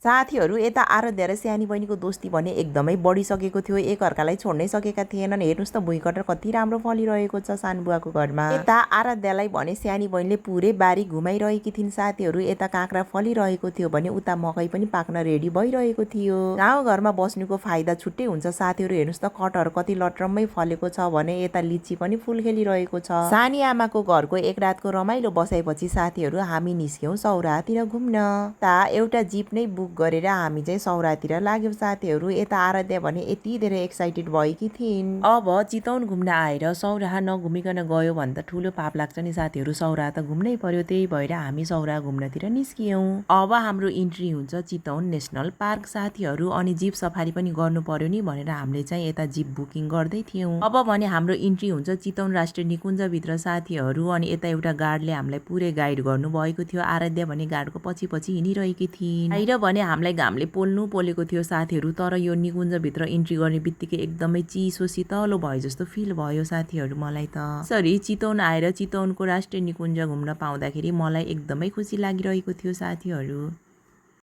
साथीहरू यता आराध्या र सानी बहिनीको दोस्ती भने एकदमै बढिसकेको थियो। एकअर्कालाई छोड्नै सकेका थिएनन्। हेर्नुहोस् त भुइँकटर कति राम्रो फलिरहेको छ सानबुवाको घरमा। यता आराध्यालाई भने सानी बहिनीले पुरै बारी घुमाइरहेकी थिइन्। साथीहरू यता काँक्रा फलिरहेको थियो भने उता मकै पनि पाक्न रेडी भइरहेको थियो। गाउँघरमा बस्नुको फाइदा छुट्टै हुन्छ साथीहरू। हेर्नुहोस् त कटहर कति लट्रम्मै फलेको छ भने यता लिची पनि फुल खेलिरहेको छ। सानी आमाको घरको एक रातको रमाइलो बसाएपछि साथीहरू हामी निस्क्यौँ सौराहातिर घुम्न। ता एउटा जिप नै बुक गरेर हामी चाहिँ सौराहातिर लाग्यौँ साथीहरू। यता आराध्या भने यति धेरै एक्साइटेड भएकी थिइन्। अब चितवन घुम्न आएर सौराहा नघुमिकन गयो भने त ठुलो पाप लाग्छ नि साथीहरू। सौराहा त घुम्नै पर्यो, त्यही भएर हामी सौराहा घुम्नतिर निस्कियौँ। अब हाम्रो इन्ट्री हुन्छ चितवन नेसनल पार्क साथीहरू। अनि जिप सफारी पनि गर्नु पर्यो नि भनेर हामीले चाहिँ यता जिप बुकिङ गर्दै थियौँ। अब भने हाम्रो इन्ट्री हुन्छ चितवन राष्ट्रिय निकुञ्जभित्र साथीहरू। अनि यता एउटा गार्डले हामीलाई पुरै गाइड गर्नुभएको थियो। आराध्या भने गार्डको पछि पछि हिँडिरहेकी थिइन्। बाहिर भने हामीलाई घामले पोलेको थियो साथीहरू। तर यो निकुञ्जभित्र इन्ट्री गर्ने बित्तिकै एकदमै चिसो शीतलो भयो जस्तो फिल भयो साथीहरू मलाई त। यसरी चितवन आएर चितवनको राष्ट्रिय निकुञ्ज घुम्न पाउँदाखेरि मलाई एकदमै खुसी लागिरहेको थियो साथीहरू।